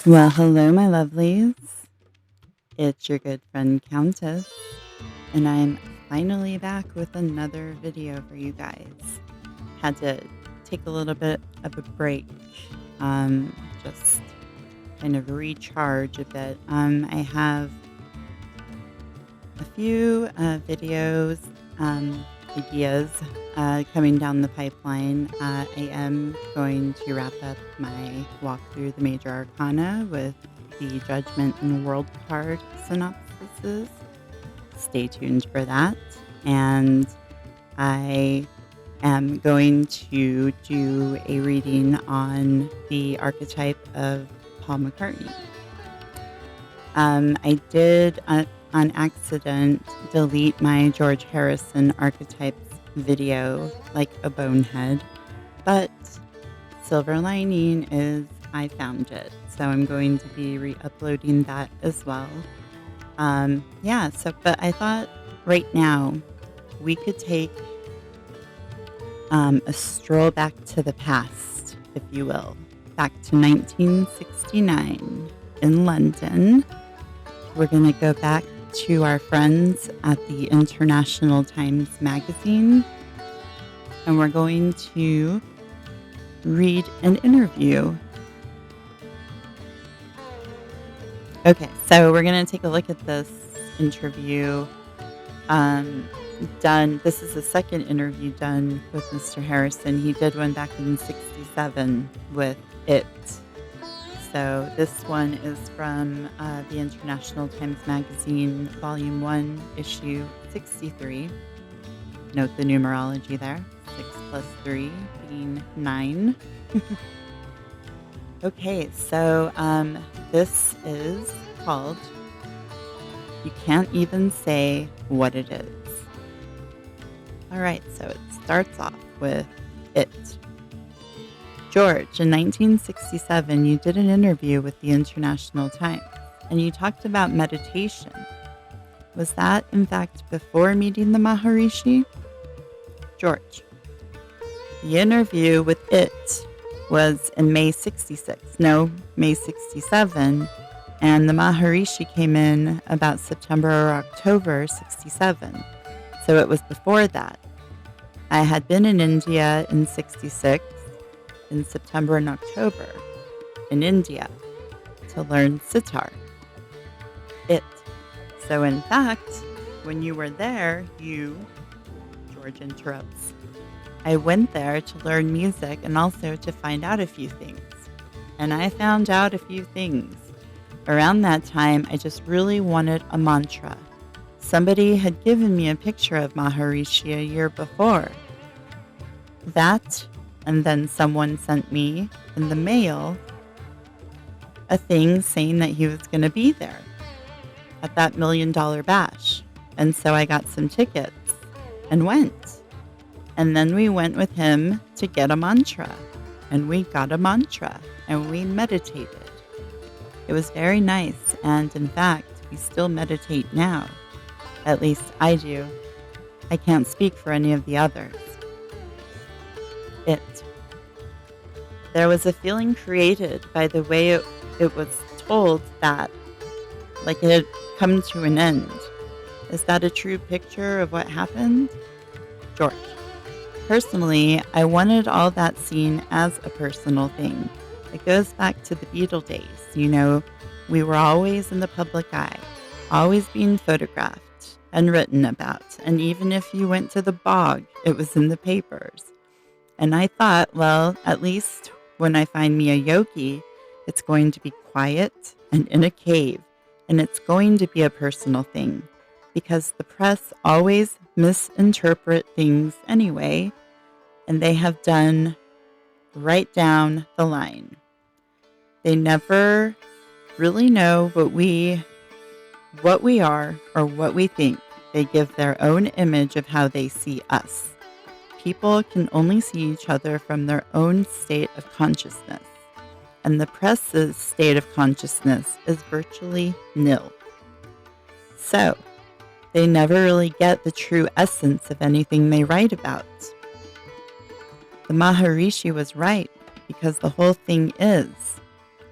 Well, hello, my lovelies. It's your good friend Countess, and I'm finally back with another video for you guys. Had to take a little bit of a break, just kind of recharge a bit. I have a few videos, ideas coming down the pipeline. I am going to wrap up my walk through the major arcana with the Judgment and World card synopsises. Stay tuned for that. And I am going to do a reading on the archetype of Paul McCartney. I did, on accident, delete my George Harrison archetypes video like a bonehead, but silver lining is I found it. So I'm going to be re-uploading that as well. But I thought right now we could take a stroll back to the past, if you will, back to 1969 in London. We're going to go back to our friends at the International Times Magazine, and we're going to read an interview. Okay, so we're going to take a look at this interview done. This is the second interview done with Mr. Harrison. He did one back in 1967 with It. So this one is from the International Times Magazine, Volume 1, Issue 63. Note the numerology there. 6 plus 3 being 9. Okay, so this is called You Can't Even Say What It Is. All right, so it starts off with It. George, in 1967, you did an interview with the International Times, and you talked about meditation. Was that, in fact, before meeting the maharishi? George, the interview with It was in May 67, and the maharishi came in about September or October 67, so it was before that. I had been in India in 66, in September and October, in India, to learn sitar. It. So in fact, when you were there, George interrupts, I went there to learn music and also to find out a few things. And I found out a few things. Around that time, I just really wanted a mantra. Somebody had given me a picture of Maharishi a year before. That, and then someone sent me in the mail a thing saying that he was going to be there at that $1 million bash. And so I got some tickets and went. And then we went with him to get a mantra. And we got a mantra. And we meditated. It was very nice. And in fact, we still meditate now. At least I do. I can't speak for any of the others. It. There was a feeling created by the way it was told that, like it had come to an end. Is that a true picture of what happened? George. Personally, I wanted all that seen as a personal thing. It goes back to the Beatle days. We were always in the public eye, always being photographed and written about. And even if you went to the bog, it was in the papers. And I thought, well, at least when I find me a yogi, it's going to be quiet and in a cave. And it's going to be a personal thing. Because the press always misinterpret things anyway. And they have done right down the line. They never really know what we are or what we think. They give their own image of how they see us. People can only see each other from their own state of consciousness. And the press's state of consciousness is virtually nil. So, they never really get the true essence of anything they write about. The Maharishi was right, because the whole thing is,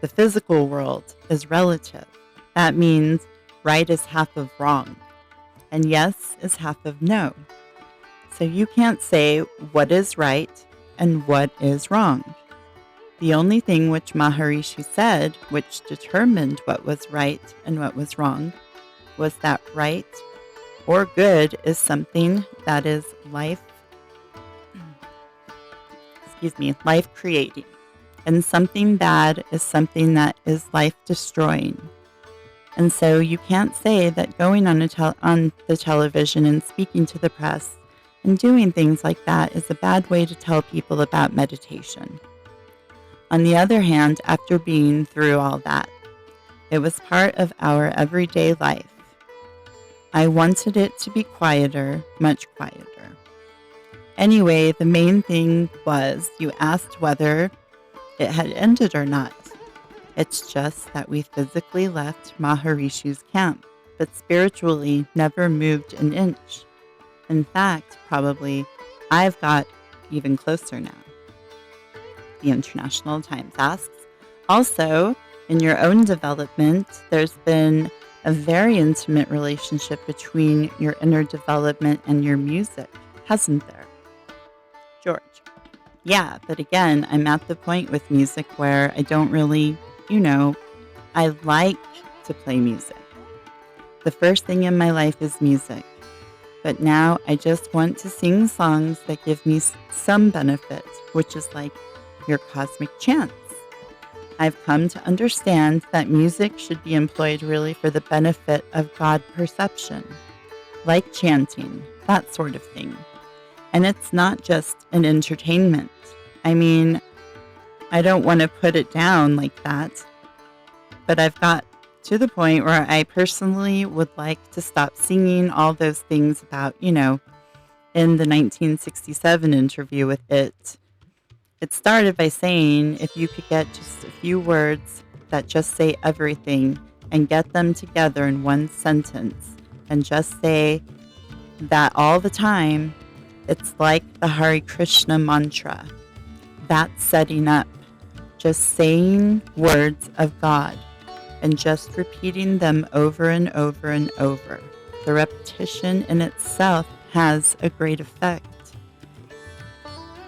The physical world is relative. That means right is half of wrong, and yes is half of no. So you can't say what is right and what is wrong. The only thing which Maharishi said, which determined what was right and what was wrong, was that right or good is something that is life creating, and something bad is something that is life destroying. And so you can't say that going on the television and speaking to the press and doing things like that is a bad way to tell people about meditation. On the other hand, after being through all that, it was part of our everyday life. I wanted it to be quieter, much quieter. Anyway, the main thing was you asked whether it had ended or not. It's just that we physically left Maharishi's camp, but spiritually never moved an inch. In fact, probably I've got even closer now. The International Times asks, also, in your own development, there's been a very intimate relationship between your inner development and your music, hasn't there? George. Yeah, but again, I'm at the point with music where I don't really, I like to play music. The first thing in my life is music. But now I just want to sing songs that give me some benefit, which is like your cosmic chants. I've come to understand that music should be employed really for the benefit of God perception, like chanting, that sort of thing. And it's not just an entertainment. I mean, I don't want to put it down like that, but I've got to the point where I personally would like to stop singing all those things about, in the 1967 interview with It started by saying if you could get just a few words that just say everything and get them together in one sentence and just say that all the time, it's like the Hare Krishna mantra. That's setting up, just saying words of God and just repeating them over and over and over. The repetition in itself has a great effect.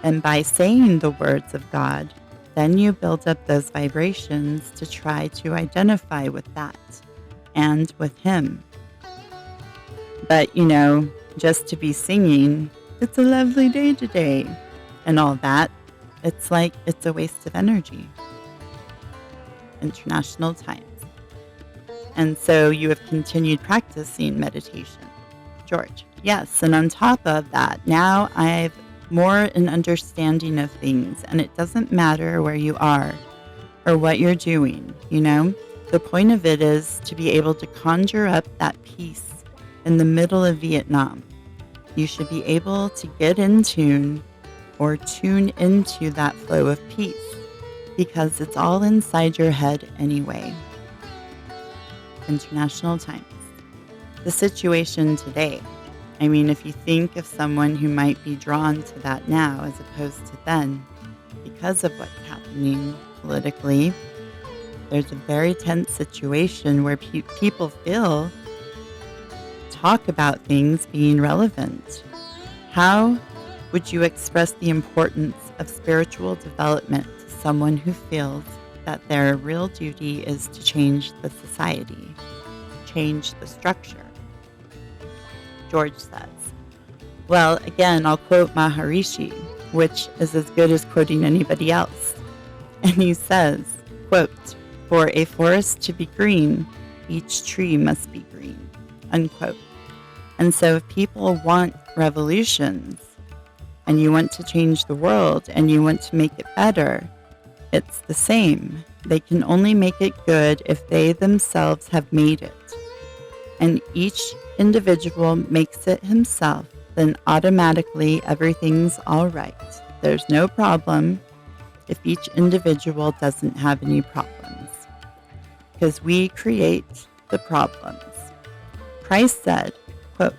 And by saying the words of God, then you build up those vibrations to try to identify with that and with Him. But, just to be singing, it's a lovely day today, and all that, it's like it's a waste of energy. International Times. And so you have continued practicing meditation. George. Yes, and on top of that, now I've more an understanding of things, and it doesn't matter where you are or what you're doing, The point of it is to be able to conjure up that peace in the middle of Vietnam. You should be able to get in tune or tune into that flow of peace because it's all inside your head anyway. International Times. The situation today. I mean, if you think of someone who might be drawn to that now as opposed to then, because of what's happening politically, there's a very tense situation where people talk about things being relevant. How would you express the importance of spiritual development to someone who feels that their real duty is to change the society, change the structure? George says, well, again, I'll quote Maharishi, which is as good as quoting anybody else. And he says, quote, for a forest to be green, each tree must be green, unquote. And so if people want revolutions and you want to change the world and you want to make it better, it's the same. They can only make it good if they themselves have made it. And each individual makes it himself, then automatically everything's all right. There's no problem if each individual doesn't have any problems, because we create the problems. Christ said, quote,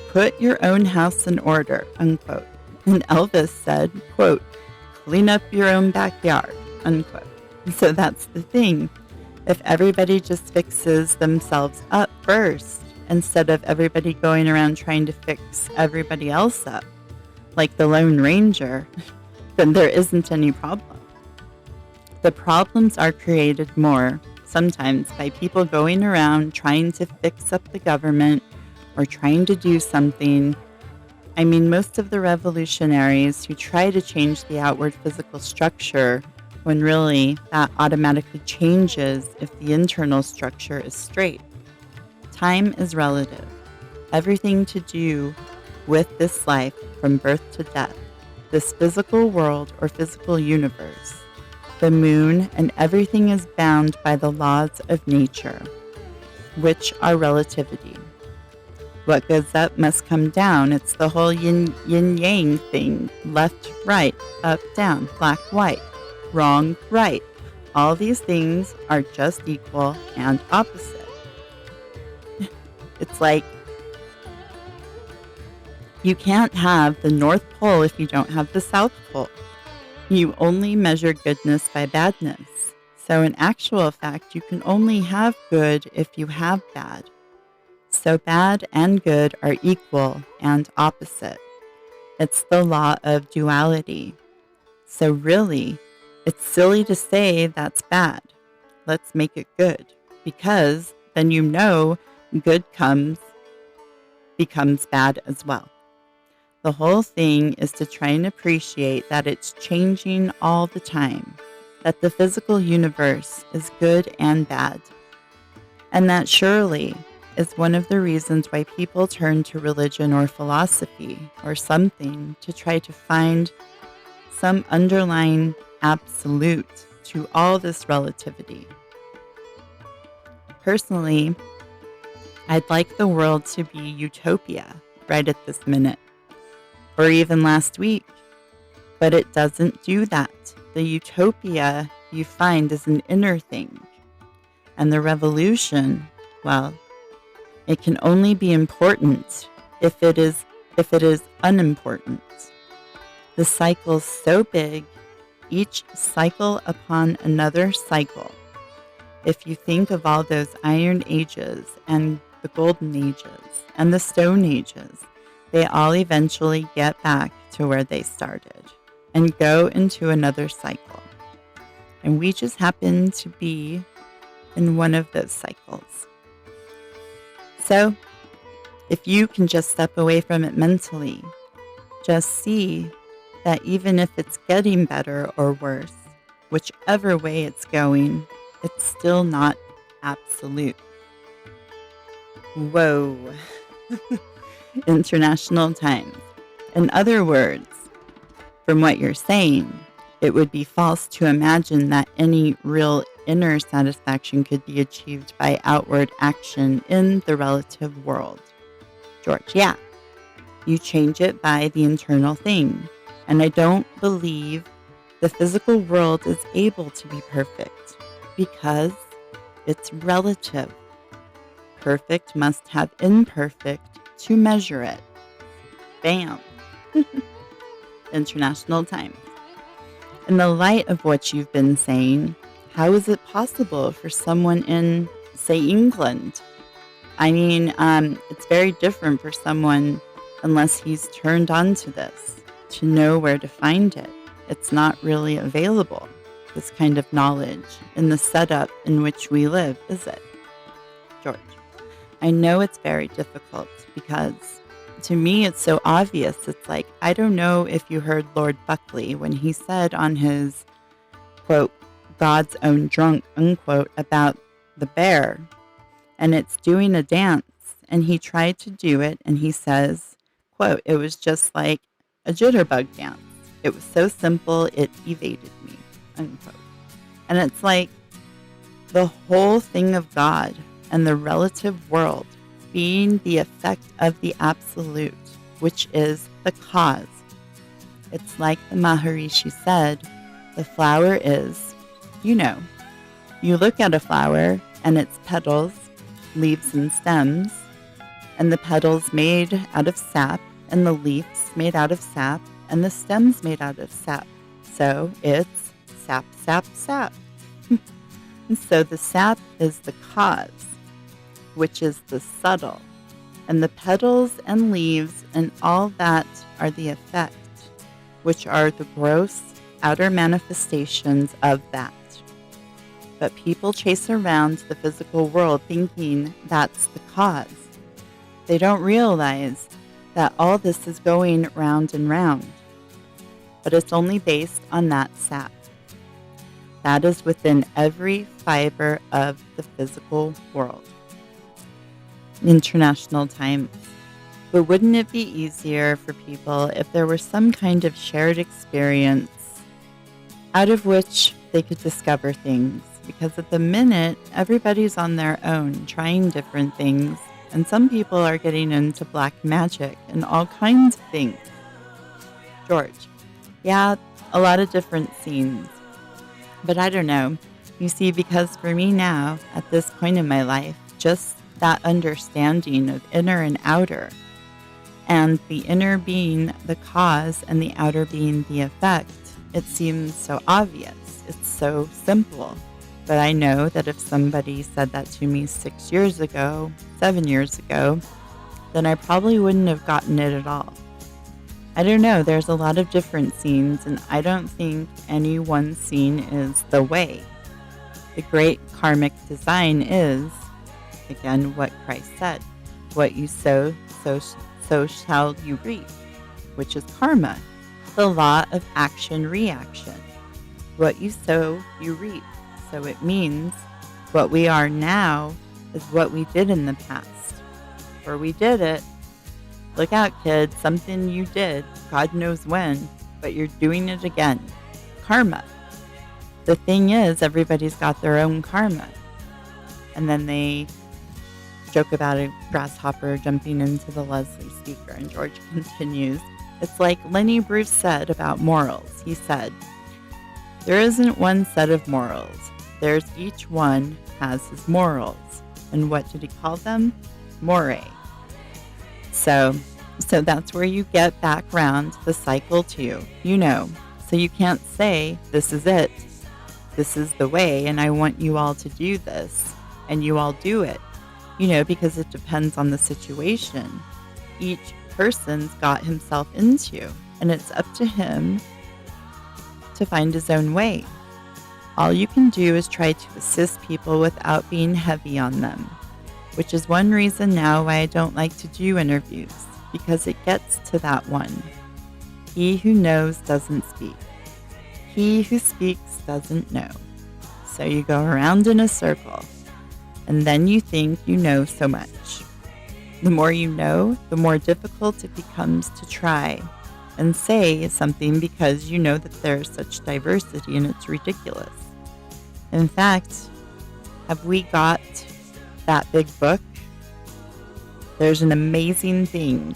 put your own house in order, unquote. And Elvis said, quote, clean up your own backyard, unquote. So that's the thing. If everybody just fixes themselves up first, instead of everybody going around trying to fix everybody else up, like the Lone Ranger, then there isn't any problem. The problems are created more sometimes by people going around trying to fix up the government or trying to do something. I mean, most of the revolutionaries who try to change the outward physical structure, when really that automatically changes if the internal structure is straight. Time is relative. Everything to do with this life from birth to death, this physical world or physical universe, the moon, and everything is bound by the laws of nature, which are relativity. What goes up must come down. It's the whole yin-yang thing. Left, right, up, down, black, white, wrong, right. All these things are just equal and opposite. It's like you can't have the North Pole if you don't have the South Pole. You only measure goodness by badness. So in actual fact, you can only have good if you have bad. So bad and good are equal and opposite. It's the law of duality. So really, it's silly to say that's bad. Let's make it good, because then you know good becomes bad as well. The whole thing is to try and appreciate that it's changing all the time, that the physical universe is good and bad, and that surely is one of the reasons why people turn to religion or philosophy or something to try to find some underlying absolute to all this relativity. Personally, I'd like the world to be utopia right at this minute, or even last week, but it doesn't do that. The utopia you find is an inner thing, and the revolution, well, it can only be important if it is unimportant. The cycle's so big, each cycle upon another cycle. If you think of all those iron ages and the golden ages and the stone ages, they all eventually get back to where they started and go into another cycle. And we just happen to be in one of those cycles. So, if you can just step away from it mentally, just see that even if it's getting better or worse, whichever way it's going, it's still not absolute. Whoa. International times. In other words, from what you're saying, it would be false to imagine that any real inner satisfaction could be achieved by outward action in the relative world. George, yeah. You change it by the internal thing. And I don't believe the physical world is able to be perfect because it's relative. Perfect must have imperfect to measure it. Bam. International times. In the light of what you've been saying, how is it possible for someone in, say, England? I mean, it's very different for someone, unless he's turned on to this, to know where to find it. It's not really available, this kind of knowledge, in the setup in which we live, is it? George, I know it's very difficult because to me it's so obvious. It's like, I don't know if you heard Lord Buckley when he said on his, quote, God's own drunk, unquote, about the bear, and it's doing a dance, and he tried to do it, and he says, quote, it was just like a jitterbug dance. It was so simple, it evaded me, unquote. And it's like the whole thing of God and the relative world being the effect of the absolute, which is the cause. It's like the maharishi said, the flower is, you look at a flower and its petals, leaves and stems, and the petals made out of sap, and the leaves made out of sap, and the stems made out of sap. So it's sap, sap, sap. And so the sap is the cause, which is the subtle, and the petals and leaves and all that are the effect, which are the gross outer manifestations of that. But people chase around the physical world thinking that's the cause. They don't realize that all this is going round and round, but it's only based on that sap. That is within every fiber of the physical world. International Times. But wouldn't it be easier for people if there were some kind of shared experience out of which they could discover things? Because at the minute, everybody's on their own, trying different things, and some people are getting into black magic and all kinds of things. George. Yeah, a lot of different scenes. But I don't know. You see, because for me now, at this point in my life, just that understanding of inner and outer, and the inner being the cause and the outer being the effect, it seems so obvious. It's so simple. But I know that if somebody said that to me 6 years ago, 7 years ago, then I probably wouldn't have gotten it at all. I don't know, there's a lot of different scenes, and I don't think any one scene is the way. The great karmic design is, again, what Christ said, what you sow, so shall you reap, which is karma, the law of action-reaction. What you sow, you reap. So it means what we are now is what we did in the past. Or we did it. Look out, kids, something you did, God knows when, but you're doing it again. Karma. The thing is, everybody's got their own karma. And then they joke about a grasshopper jumping into the Leslie speaker, and George continues, it's like Lenny Bruce said about morals. He said, there isn't one set of morals. There's each one has his morals. And what did he call them? More. So that's where you get back round the cycle too, So you can't say, this is it, this is the way, and I want you all to do this, and you all do it, because it depends on the situation each person's got himself into, and it's up to him to find his own way. All you can do is try to assist people without being heavy on them, which is one reason now why I don't like to do interviews, because it gets to that one. He who knows doesn't speak. He who speaks doesn't know. So you go around in a circle, and then you think you know so much. The more you know, the more difficult it becomes to try and say something because you know that there's such diversity and it's ridiculous. In fact, have we got that big book? There's an amazing thing.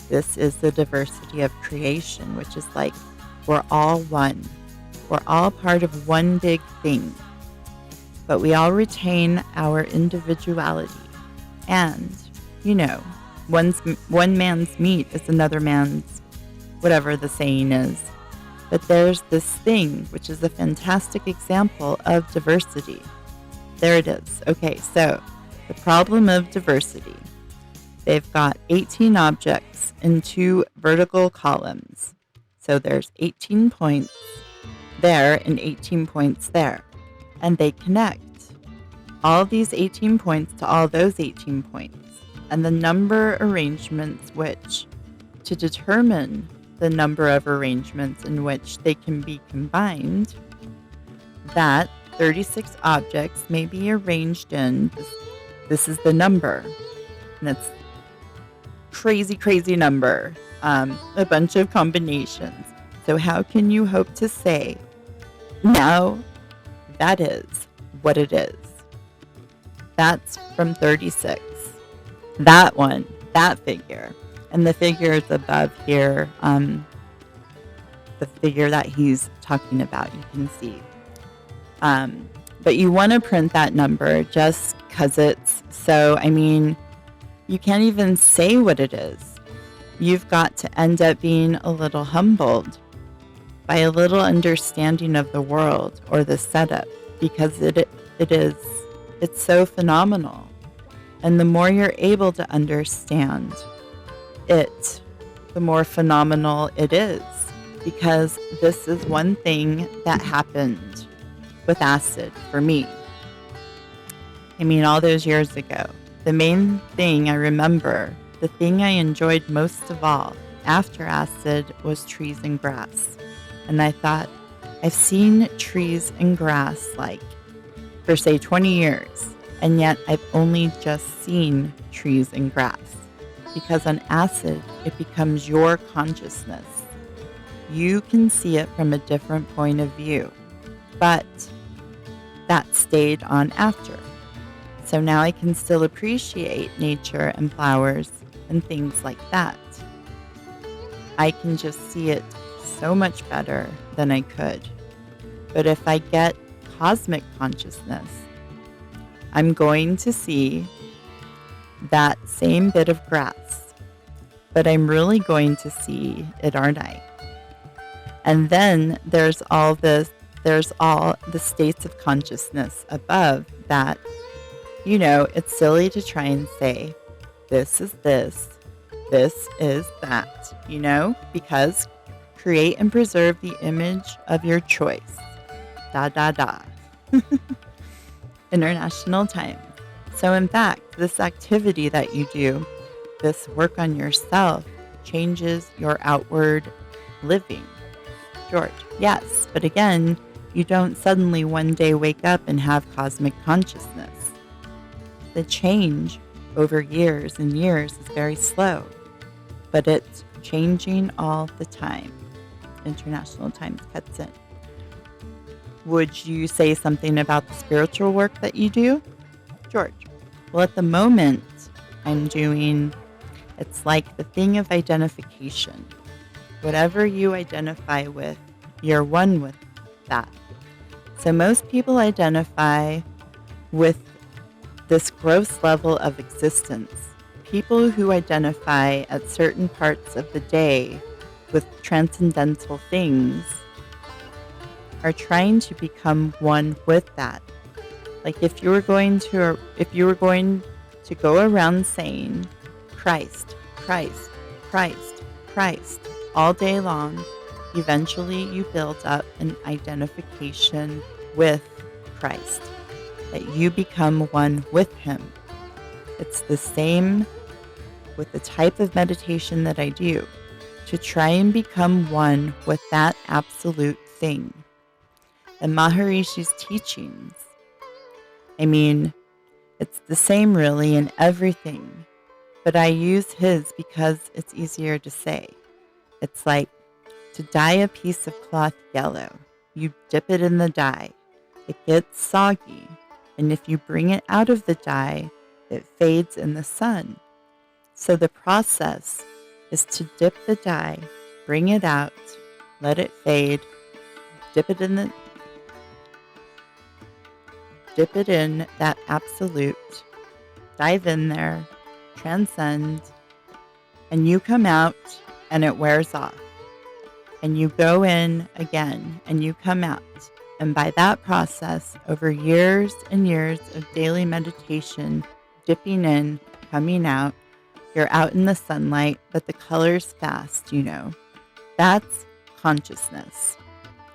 This is the diversity of creation, which is like we're all one. We're all part of one big thing. But we all retain our individuality. And, one man's meat is another man's, whatever the saying is. But there's this thing, which is a fantastic example of diversity. There it is. Okay, so the problem of diversity. They've got 18 objects in 2 vertical columns. So there's 18 points there and 18 points there. And they connect all these 18 points to all those 18 points. And the number arrangements which, to determine the number of arrangements in which they can be combined, that 36 objects may be arranged in, this is the number, and it's crazy number, a bunch of combinations. So how can you hope to say, now that is what it is? That's from 36. That one, that figure. And the figures above here, the figure that he's talking about, you can see. But you want to print that number just because it's so, you can't even say what it is. You've got to end up being a little humbled by a little understanding of the world or the setup, because It is, it's so phenomenal. And the more you're able to understand it, the more phenomenal it is. Because this is one thing that happened with acid for me. I mean, all those years ago. The main thing I remember, the thing I enjoyed most of all after acid was trees and grass. And I thought, I've seen trees and grass like for say 20 years, and yet I've only just seen trees and grass. Because on acid, it becomes your consciousness. You can see it from a different point of view, but that stayed on after. So now I can still appreciate nature and flowers and things like that. I can just see it so much better than I could. But if I get cosmic consciousness, I'm going to see that same bit of grass, but I'm really going to see it, aren't I? And then there's all the states of consciousness above that. You know, it's silly to try and say, this is this is that, you know, because create and preserve the image of your choice. Da, da, da. International time. So in fact, this activity that you do, this work on yourself, changes your outward living. George, yes, but again, you don't suddenly one day wake up and have cosmic consciousness. The change over years and years is very slow, but it's changing all the time. International time cuts in. Would you say something about the spiritual work that you do, George? Well, at the moment, I'm doing, it's like the thing of identification. Whatever you identify with, you're one with that. So most people identify with this gross level of existence. People who identify at certain parts of the day with transcendental things are trying to become one with that. Like if you were going to go around saying Christ, Christ, Christ, Christ all day long, eventually you build up an identification with Christ, that you become one with him. It's the same with the type of meditation that I do, to try and become one with that absolute thing. The Maharishi's teachings, I mean, it's the same really in everything, but I use his because it's easier to say. It's like to dye a piece of cloth yellow. You dip it in the dye. It gets soggy, and if you bring it out of the dye, it fades in the sun. So the process is to dip the dye, bring it out, let it fade, dip it in that absolute, dive in there, transcend, and you come out and it wears off. And you go in again and you come out. And by that process, over years and years of daily meditation, dipping in, coming out, you're out in the sunlight, but the color's fast, you know. That's consciousness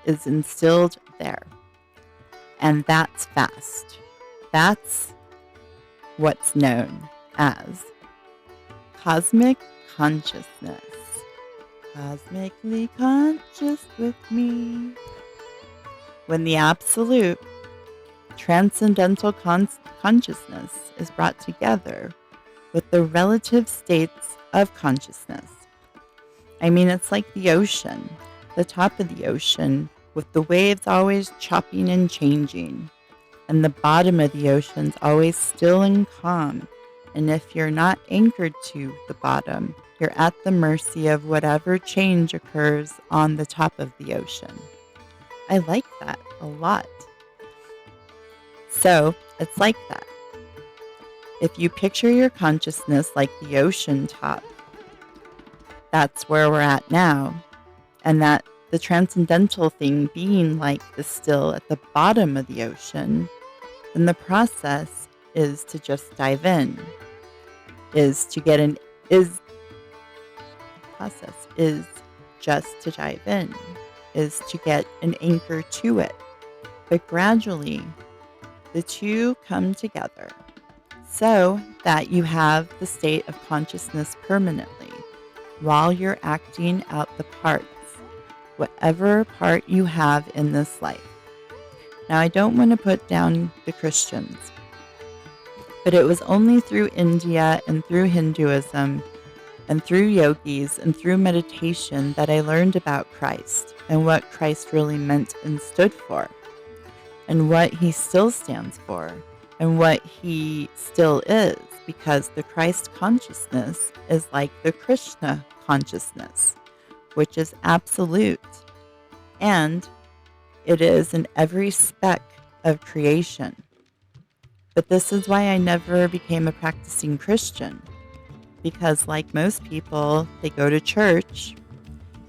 is instilled there. And that's fast. That's what's known as cosmic consciousness. Cosmically conscious with me. When the absolute transcendental consciousness is brought together with the relative states of consciousness. I mean, it's like the ocean, the top of the ocean, with the waves always chopping and changing, and the bottom of the ocean's always still and calm. And if you're not anchored to the bottom, you're at the mercy of whatever change occurs on the top of the ocean. I like that a lot. So it's like that. If you picture your consciousness like the ocean top, that's where we're at now, and that the transcendental thing being like the still at the bottom of the ocean, then the process is to just dive in, is to get an is process is just to dive in, is to get an anchor to it. But gradually, the two come together so that you have the state of consciousness permanently while you're acting out the parts, whatever part you have in this life. Now, I don't want to put down the Christians, but it was only through India and through Hinduism and through yogis and through meditation that I learned about Christ and what Christ really meant and stood for, and what he still stands for, and what he still is, because the Christ consciousness is like the Krishna consciousness, which is absolute, and it is in every speck of creation. But this is why I never became a practicing Christian, because like most people, they go to church,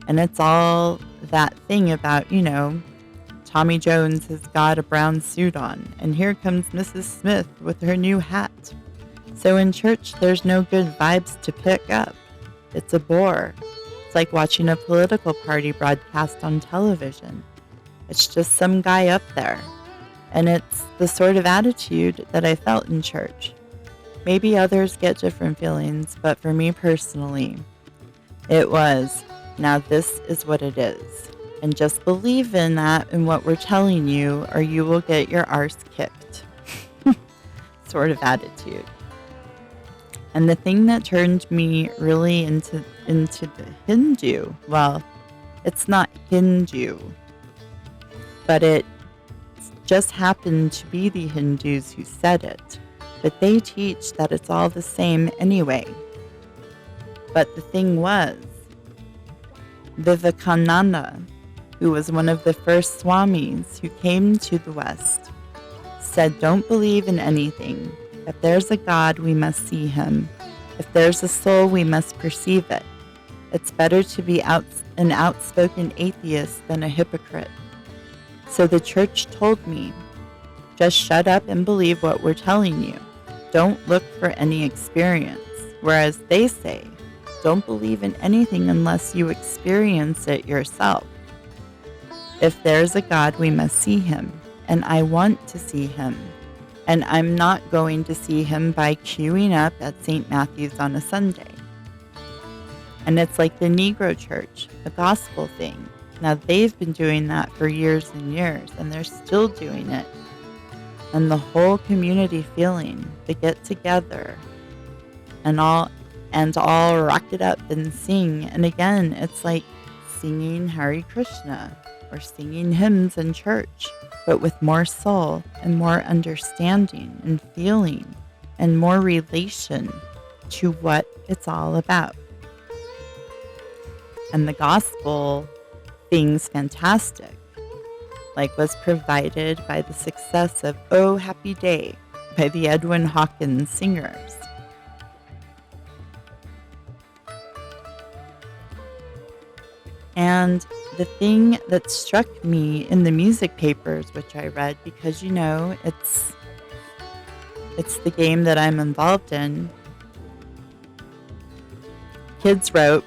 and it's all that thing about, Tommy Jones has got a brown suit on, and here comes Mrs. Smith with her new hat. So in church, there's no good vibes to pick up. It's a bore. It's like watching a political party broadcast on television. It's just some guy up there. And it's the sort of attitude that I felt in church. Maybe others get different feelings, but for me personally, it was, now this is what it is. And just believe in that and what we're telling you, or you will get your arse kicked. Sort of attitude. And the thing that turned me really into the Hindu, well, it's not Hindu, but it just happened to be the Hindus who said it. But they teach that it's all the same anyway. But the thing was, Vivekananda, who was one of the first swamis who came to the West, said, don't believe in anything. If there's a God, we must see him. If there's a soul, we must perceive it. It's better to be an outspoken atheist than a hypocrite. So the church told me, just shut up and believe what we're telling you. Don't look for any experience. Whereas they say, don't believe in anything unless you experience it yourself. If there's a God, we must see him. And I want to see him. And I'm not going to see him by queuing up at St. Matthew's on a Sunday. And it's like the Negro church, the gospel thing. Now they've been doing that for years and years, and they're still doing it. And the whole community feeling, the get together, and all rock it up and sing. And again, it's like singing Hare Krishna or singing hymns in church, but with more soul and more understanding and feeling and more relation to what it's all about. And the gospel thing's fantastic, like was provided by the success of Oh Happy Day by the Edwin Hawkins Singers. And the thing that struck me in the music papers, which I read, because it's the game that I'm involved in, kids wrote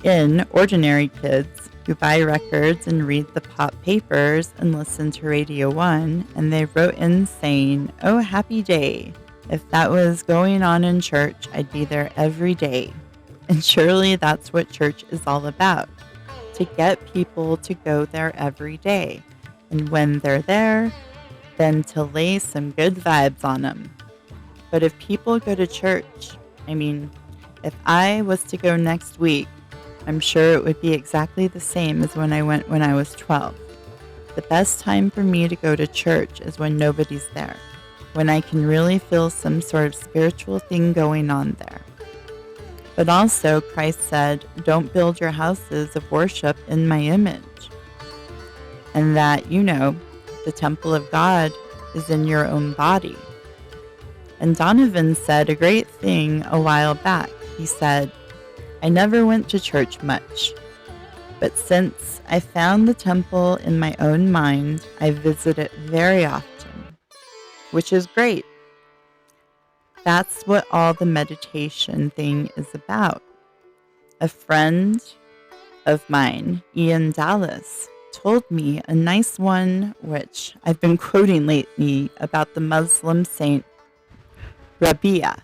in, ordinary kids who buy records and read the pop papers and listen to Radio 1, and they wrote in saying, oh, happy day. If that was going on in church, I'd be there every day. And surely that's what church is all about, to get people to go there every day. And when they're there, then to lay some good vibes on them. But if people go to church, if I was to go next week, I'm sure it would be exactly the same as when I went when I was 12. The best time for me to go to church is when nobody's there, when I can really feel some sort of spiritual thing going on there. But also, Christ said, don't build your houses of worship in my image. And that, the temple of God is in your own body. And Donovan said a great thing a while back. He said, I never went to church much, but since I found the temple in my own mind, I visit it very often. which is great. That's what all the meditation thing is about. A friend of mine, Ian Dallas, told me a nice one, which I've been quoting lately, about the Muslim saint Rabia.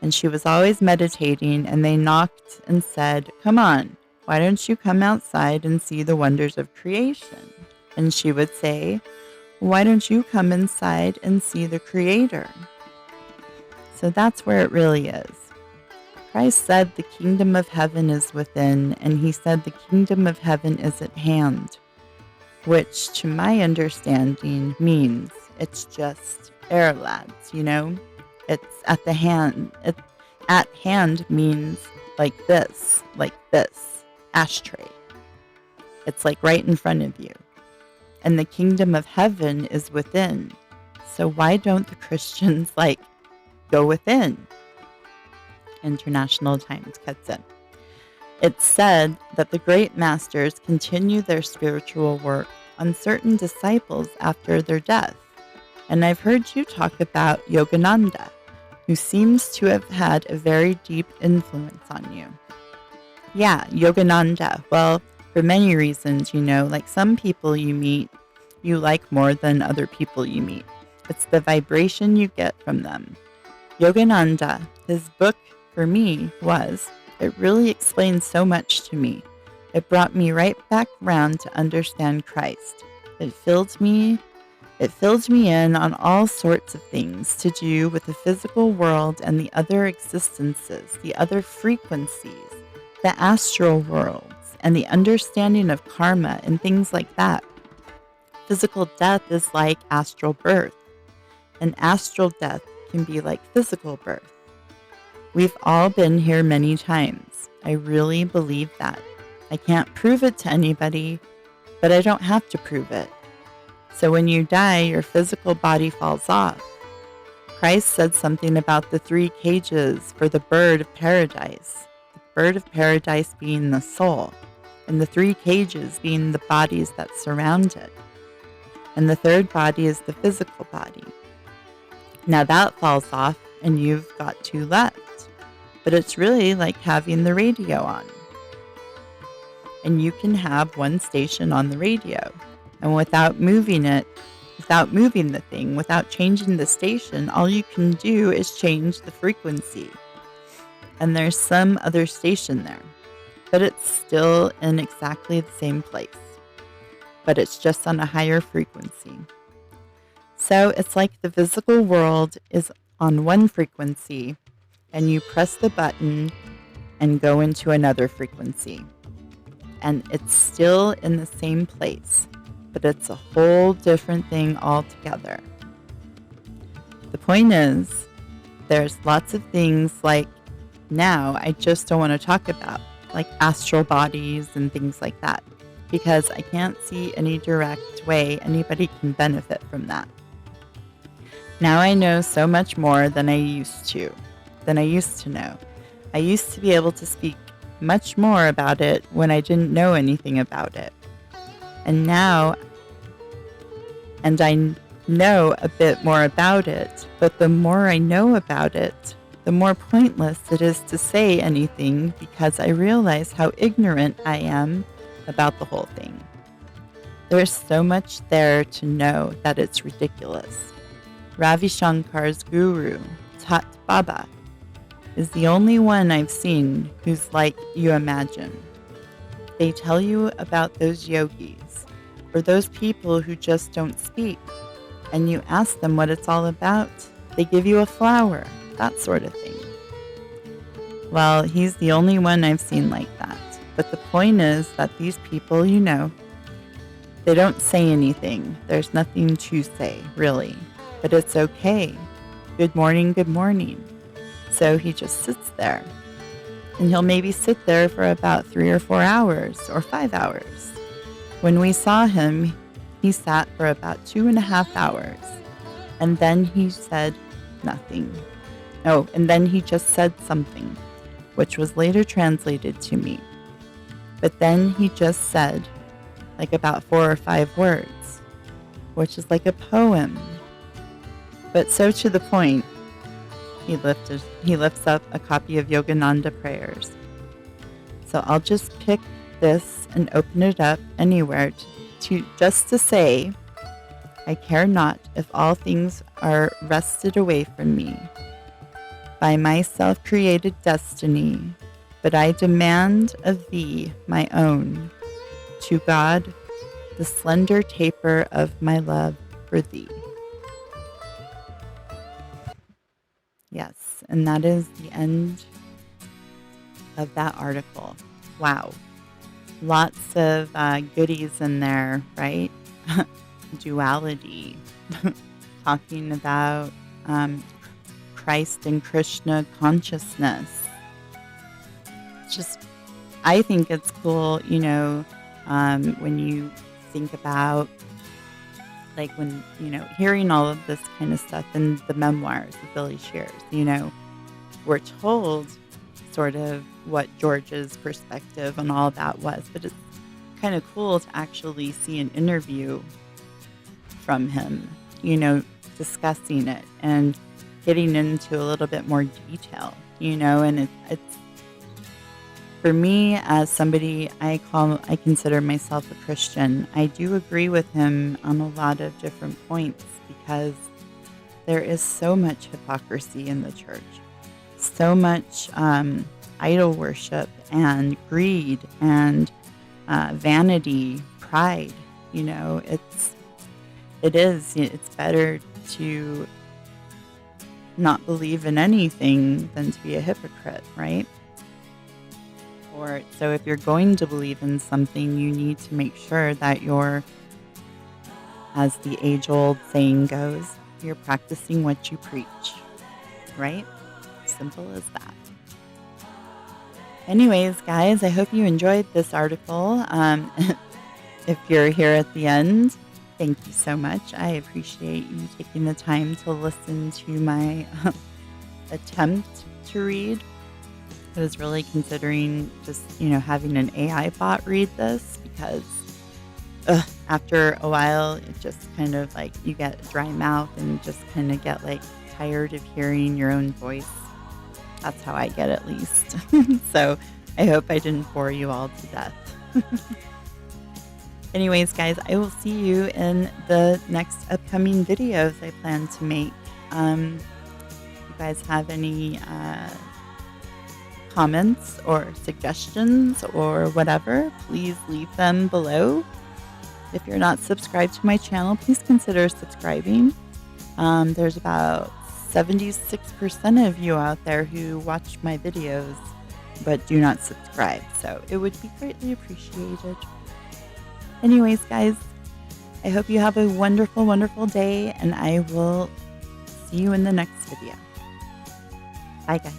And she was always meditating, and they knocked and said, "Come on, why don't you come outside and see the wonders of creation?" And she would say, "Why don't you come inside and see the Creator?" So that's where it really is. Christ said the kingdom of heaven is within, and he said the kingdom of heaven is at hand, which to my understanding means it's just air, lads, It's at the hand. At hand means like this, ashtray. It's like right in front of you. And the kingdom of heaven is within. So why don't the Christians go within? International Times cuts in. It's said that the great masters continue their spiritual work on certain disciples after their death. And I've heard you talk about Yogananda, who seems to have had a very deep influence on you. Yeah, Yogananda. Well, for many reasons, some people you meet, you like more than other people you meet. It's the vibration you get from them. Yogananda, his book for me it really explained so much to me. It brought me right back around to understand Christ. It filled me in on all sorts of things to do with the physical world and the other existences, the other frequencies, the astral worlds, and the understanding of karma and things like that. Physical death is like astral birth, and astral death can be like physical birth. We've all been here many times. I really believe that. I can't prove it to anybody, but I don't have to prove it. So when you die, your physical body falls off. Christ said something about the 3 cages for the bird of paradise. The bird of paradise being the soul, and the 3 cages being the bodies that surround it. And the 3rd body is the physical body. Now that falls off, and you've got 2 left. But it's really like having the radio on. And you can have 1 station on the radio. And without moving the thing, without changing the station, all you can do is change the frequency. And there's some other station there. But it's still in exactly the same place. But it's just on a higher frequency. So it's like the physical world is on 1 frequency, and you press the button and go into another frequency. And it's still in the same place, but it's a whole different thing altogether. The point is, there's lots of things now I just don't want to talk about, like astral bodies and things like that, because I can't see any direct way anybody can benefit from that. Now I know so much more than I used to know. I used to be able to speak much more about it when I didn't know anything about it. And I know a bit more about it, but the more I know about it, the more pointless it is to say anything, because I realize how ignorant I am about the whole thing. There's so much there to know that it's ridiculous. Ravi Shankar's guru, Tat Baba, is the only one I've seen who's like you imagine. They tell you about those yogis, or those people who just don't speak, and you ask them what it's all about. They give you a flower, that sort of thing. Well, he's the only one I've seen like that. But the point is that these people, they don't say anything. There's nothing to say, really. But it's okay. Good morning, good morning. So he just sits there. And he'll maybe sit there for about 3 or 4 hours or 5 hours. When we saw him, he sat for about 2.5 hours. And then he said nothing. Oh, and then he just said something, which was later translated to me. But then he just said about 4 or 5 words, which is like a poem. But so to the point, he lifts up a copy of Yogananda prayers. So I'll just pick this and open it up anywhere to just to say, I care not if all things are wrested away from me by my self-created destiny, but I demand of thee my own, to God, the slender taper of my love for thee. Yes, and that is the end of that article. Wow. Lots of goodies in there, right? Duality, talking about Christ and Krishna consciousness. Just, I think it's cool, when you think about, like, when, hearing all of this kind of stuff in the memoirs of Billy Shears, we're told sort of what George's perspective on all that was, but it's kind of cool to actually see an interview from him, discussing it and getting into a little bit more detail, and it's for me, as somebody I consider myself a Christian, I do agree with him on a lot of different points because there is so much hypocrisy in the church, so much idol worship and greed and vanity, pride. It's better to not believe in anything than to be a hypocrite, right? So if you're going to believe in something, you need to make sure that you're, as the age-old saying goes, you're practicing what you preach, right? Simple as that. Anyways, guys, I hope you enjoyed this article. If you're here at the end, thank you so much. I appreciate you taking the time to listen to my attempt to read. I was really considering just, having an AI bot read this because after a while, it just kind of like you get a dry mouth and just kind of get like tired of hearing your own voice. That's how I get, at least. So I hope I didn't bore you all to death. Anyways, guys, I will see you in the next upcoming videos I plan to make. If you guys have any comments or suggestions or whatever, please leave them below. If you're not subscribed to my channel, please consider subscribing. There's about 76% of you out there who watch my videos but do not subscribe, so it would be greatly appreciated. Anyways, guys, I hope you have a wonderful, wonderful day, and I will see you in the next video. Bye, guys.